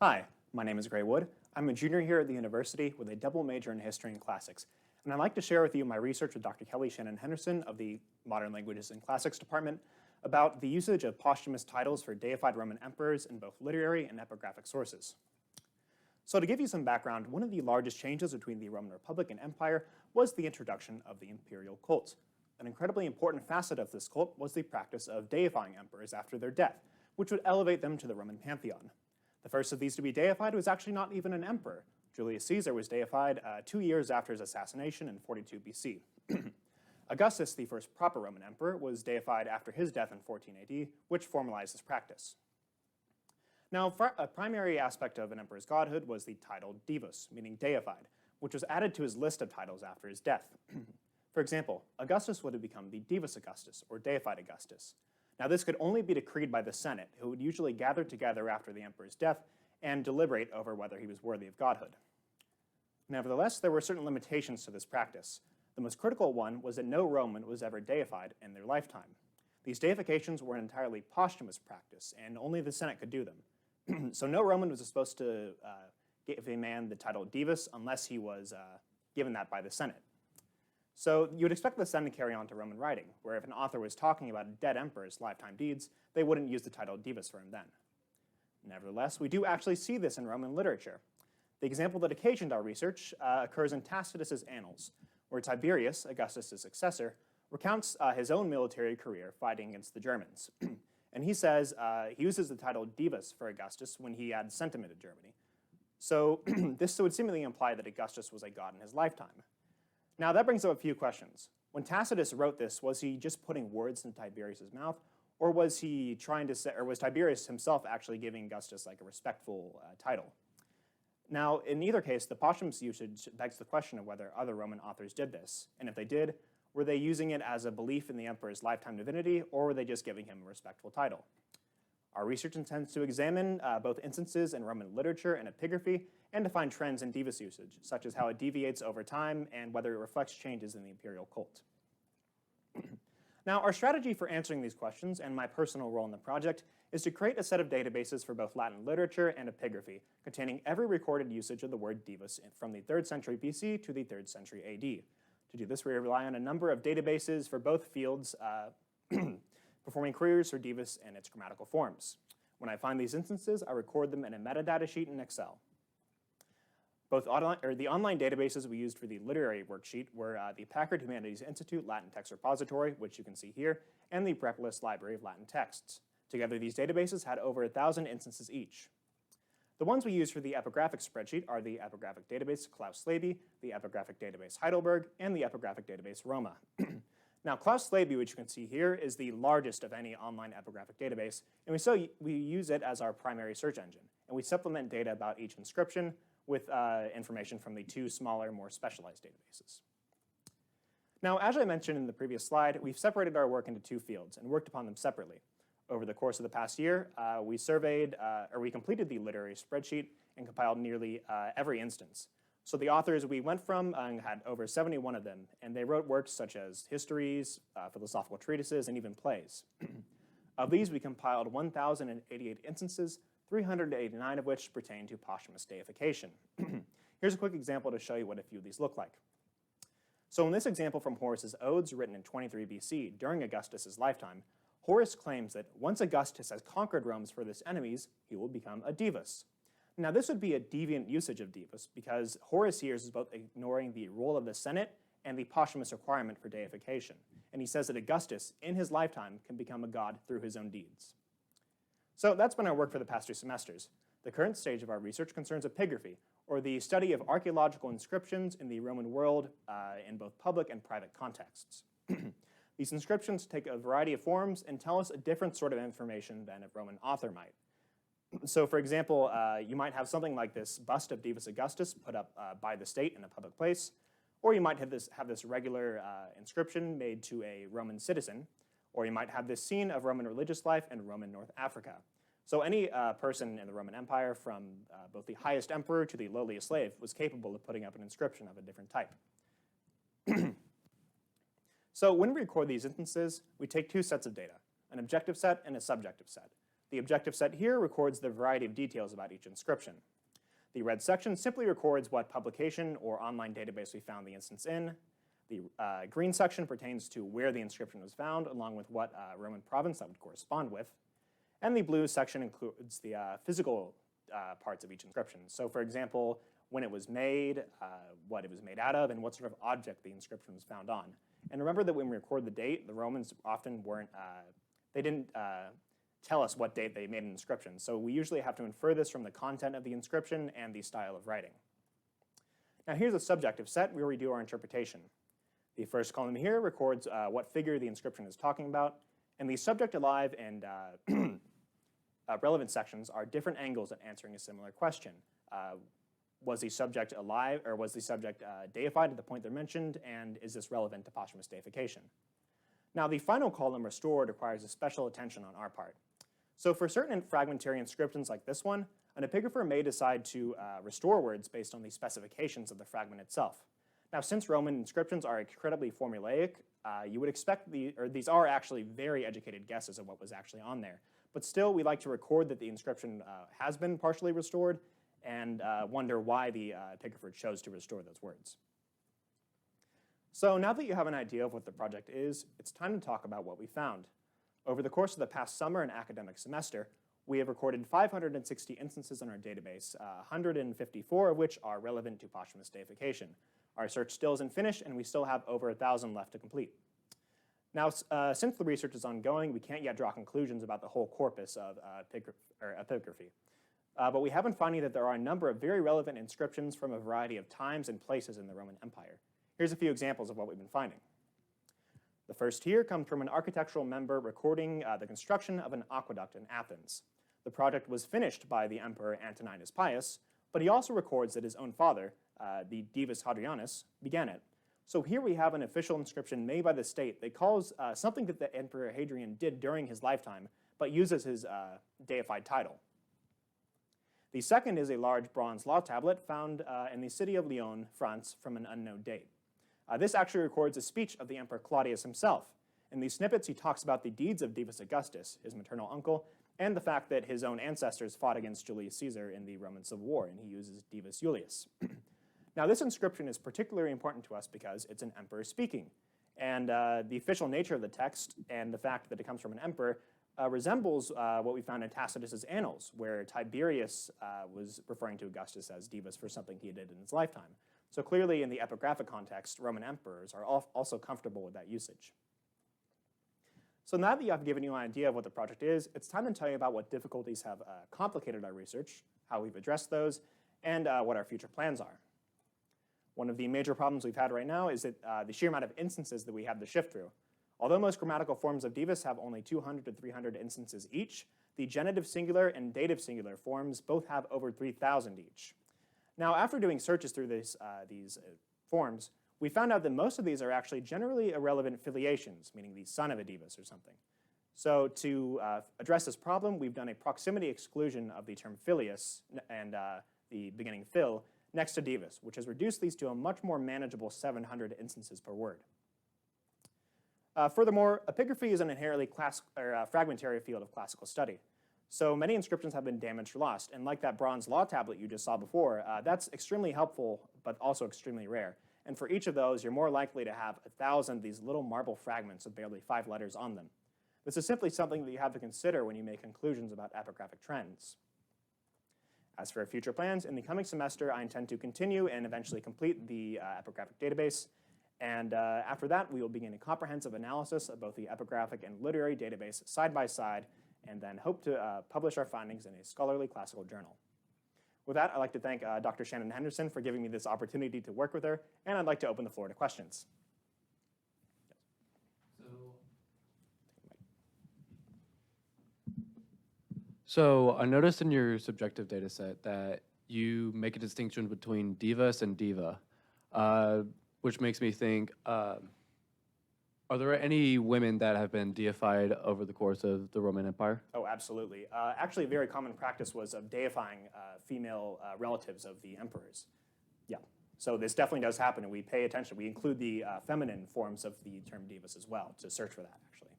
Hi, my name is Gray Wood. I'm a junior here at the university with a double major in history and classics, and I'd like to share with you my research with Dr. Kelly Shannon Henderson of the Modern Languages and Classics Department about the usage of posthumous titles for deified Roman emperors in both literary and epigraphic sources. So to give you some background, one of the largest changes between the Roman Republic and Empire was the introduction of the imperial cult. An incredibly important facet of this cult was the practice of deifying emperors after their death, which would elevate them to the Roman pantheon. The first of these to be deified was actually not even an emperor. Julius Caesar was deified 2 years after his assassination in 42 BC. Augustus, the first proper Roman emperor, was deified after his death in 14 AD, which formalized this practice. Now, a primary aspect of an emperor's godhood was the title divus, meaning deified, which was added to his list of titles after his death. For example, Augustus would have become the divus Augustus, or deified Augustus. Now, this could only be decreed by the Senate, who would usually gather together after the emperor's death and deliberate over whether he was worthy of godhood. Nevertheless, there were certain limitations to this practice. The most critical one was that no Roman was ever deified in their lifetime. These deifications were an entirely posthumous practice, and only the Senate could do them. So no Roman was supposed to give a man the title divus unless he was given that by the Senate. So you would expect the Senate to carry on to Roman writing, where if an author was talking about a dead emperor's lifetime deeds, they wouldn't use the title divus for him then. Nevertheless, we do actually see this in Roman literature. The example that occasioned our research occurs in Tacitus's Annals, where Tiberius, Augustus' successor, recounts his own military career fighting against the Germans. And he says he uses the title divus for Augustus when he had sent him into Germany. So this would seemingly imply that Augustus was a god in his lifetime. Now that brings up a few questions. When Tacitus wrote this, was he just putting words in Tiberius' mouth, or was he trying to say, or was Tiberius himself actually giving Augustus like a respectful title? Now, in either case, the posthumous usage begs the question of whether other Roman authors did this, and if they did, were they using it as a belief in the emperor's lifetime divinity, or were they just giving him a respectful title? Our research intends to examine both instances in Roman literature and epigraphy and to find trends in divus usage, such as how it deviates over time and whether it reflects changes in the imperial cult. Now, our strategy for answering these questions and my personal role in the project is to create a set of databases for both Latin literature and epigraphy containing every recorded usage of the word divus from the 3rd century BC to the 3rd century AD. To do this, we rely on a number of databases for both fields performing queries for divus and its grammatical forms. When I find these instances, I record them in a metadata sheet in Excel. The online databases we used for the literary worksheet were the Packard Humanities Institute Latin Text Repository, which you can see here, and the Brepolis Library of Latin Texts. Together, these databases had over 1,000 instances each. The ones we use for the epigraphic spreadsheet are the epigraphic database Klaus-Slaby, the epigraphic database Heidelberg, and the epigraphic database Roma. Now, Klaus-Slaby, which you can see here, is the largest of any online epigraphic database, and we use it as our primary search engine, and we supplement data about each inscription with information from the 2 smaller, more specialized databases. Now, as I mentioned in the previous slide, we've separated our work into 2 fields and worked upon them separately. Over the course of the past year, we completed the literary spreadsheet and compiled nearly every instance. So the authors we went from had over 71 of them, and they wrote works such as histories, philosophical treatises, and even plays. Of these, we compiled 1,088 instances, 389 of which pertain to posthumous deification. Here's a quick example to show you what a few of these look like. So in this example from Horace's Odes, written in 23 BC, during Augustus's lifetime, Horace claims that once Augustus has conquered Rome's furthest enemies, he will become a divus. Now, this would be a deviant usage of divus because Horace here is both ignoring the role of the Senate and the posthumous requirement for deification. And he says that Augustus, in his lifetime, can become a god through his own deeds. So that's been our work for the past 2 semesters. The current stage of our research concerns epigraphy, or the study of archaeological inscriptions in the Roman world in both public and private contexts. These inscriptions take a variety of forms and tell us a different sort of information than a Roman author might. So for example, you might have something like this bust of Divus Augustus put up by the state in a public place, or you might have this regular inscription made to a Roman citizen, or you might have this scene of Roman religious life in Roman North Africa. So any person in the Roman Empire, from both the highest emperor to the lowliest slave, was capable of putting up an inscription of a different type. So when we record these instances, we take 2 sets of data, an objective set and a subjective set. The objective set here records the variety of details about each inscription. The red section simply records what publication or online database we found the instance in. The green section pertains to where the inscription was found, along with what Roman province that would correspond with. And the blue section includes the physical parts of each inscription. So for example, when it was made, what it was made out of, and what sort of object the inscription was found on. And remember that when we record the date, the Romans often they didn't tell us what date they made an inscription. So we usually have to infer this from the content of the inscription and the style of writing. Now here's a subjective set where we do our interpretation. The first column here records what figure the inscription is talking about, and the subject alive and relevant sections are different angles at answering a similar question. Was the subject alive, or was the subject deified at the point they're mentioned, and is this relevant to posthumous deification? Now the final column, restored, requires a special attention on our part. So for certain fragmentary inscriptions like this one, an epigrapher may decide to restore words based on the specifications of the fragment itself. Now since Roman inscriptions are incredibly formulaic, you would expect these are actually very educated guesses of what was actually on there. But still, we like to record that the inscription has been partially restored and wonder why the epigrapher chose to restore those words. So now that you have an idea of what the project is, it's time to talk about what we found. Over the course of the past summer and academic semester, we have recorded 560 instances in our database, 154 of which are relevant to posthumous deification. Our search still isn't finished, and we still have over 1,000 left to complete. Now, since the research is ongoing, we can't yet draw conclusions about the whole corpus of epigraphy. But we have been finding that there are a number of very relevant inscriptions from a variety of times and places in the Roman Empire. Here's a few examples of what we've been finding. The first here comes from an architectural member recording the construction of an aqueduct in Athens. The project was finished by the emperor Antoninus Pius, but he also records that his own father, the Divus Hadrianus, began it. So here we have an official inscription made by the state that calls something that the Emperor Hadrian did during his lifetime, but uses his deified title. The second is a large bronze law tablet found in the city of Lyon, France, from an unknown date. This actually records a speech of the Emperor Claudius himself. In these snippets, he talks about the deeds of Divus Augustus, his maternal uncle, and the fact that his own ancestors fought against Julius Caesar in the Roman Civil War, and he uses Divus Iulius. Now, this inscription is particularly important to us because it's an emperor speaking, and the official nature of the text and the fact that it comes from an emperor resembles what we found in Tacitus's Annals, where Tiberius was referring to Augustus as Divus for something he did in his lifetime. So clearly, in the epigraphic context, Roman emperors are also comfortable with that usage. So now that I've given you an idea of what the project is, it's time to tell you about what difficulties have complicated our research, how we've addressed those, and what our future plans are. One of the major problems we've had right now is that the sheer amount of instances that we have to shift through. Although most grammatical forms of Divus have only 200 to 300 instances each, the genitive singular and dative singular forms both have over 3,000 each. Now, after doing searches through these forms, we found out that most of these are actually generally irrelevant filiations, meaning the son of a divus or something. So to address this problem, we've done a proximity exclusion of the term filius and the beginning fil next to divus, which has reduced these to a much more manageable 700 instances per word. Furthermore, epigraphy is an inherently fragmentary field of classical study. So many inscriptions have been damaged or lost, and like that bronze law tablet you just saw before, that's extremely helpful, but also extremely rare. And for each of those, you're more likely to have 1,000 of these little marble fragments with barely 5 letters on them. This is simply something that you have to consider when you make conclusions about epigraphic trends. As for future plans, in the coming semester, I intend to continue and eventually complete the epigraphic database. And after that, we will begin a comprehensive analysis of both the epigraphic and literary database side by side, and then hope to publish our findings in a scholarly classical journal. With that, I'd like to thank Dr. Shannon Henderson for giving me this opportunity to work with her, and I'd like to open the floor to questions. So I noticed in your subjective data set that you make a distinction between divus and diva, which makes me think, are there any women that have been deified over the course of the Roman Empire? Oh, absolutely. Actually, a very common practice was of deifying female relatives of the emperors. Yeah, so this definitely does happen, and we pay attention. We include the feminine forms of the term divus as well to search for that, actually.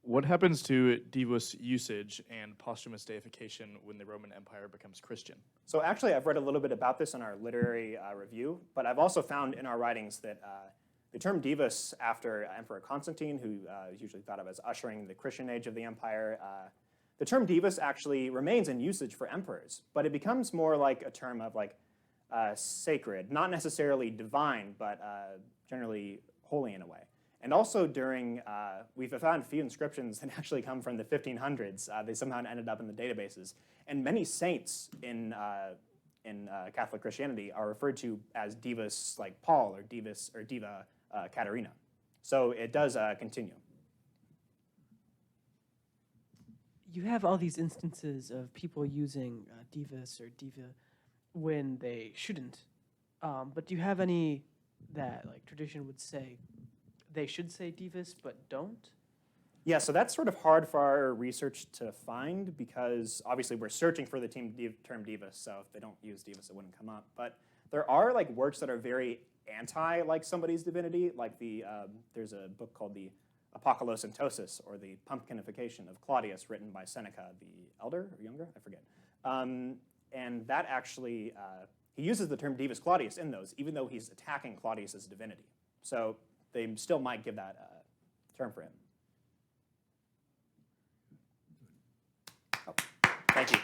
What happens to divus usage and posthumous deification when the Roman Empire becomes Christian? So actually, I've read a little bit about this in our literary review, but I've also found in our writings that the term divus after Emperor Constantine, who is usually thought of as ushering the Christian age of the empire, the term divus actually remains in usage for emperors, but it becomes more like a term of like sacred, not necessarily divine, but generally holy in a way. And also during, we've found a few inscriptions that actually come from the 1500s. They somehow ended up in the databases. And many saints in Catholic Christianity are referred to as divus like Paul or divus or diva Caterina. So it does continue. You have all these instances of people using divus or diva when they shouldn't. But do you have any that like tradition would say they should say divus but don't? Yeah, so that's sort of hard for our research to find because obviously we're searching for the term divus, so if they don't use divus, it wouldn't come up. But there are like works that are very anti like somebody's divinity, like there's a book called the Apocolocyntosis, or the Pumpkinification of Claudius, written by Seneca the Elder or younger, I forget. And that actually, he uses the term divus Claudius in those, even though he's attacking Claudius's divinity. So they still might give that term for him. Oh, thank you.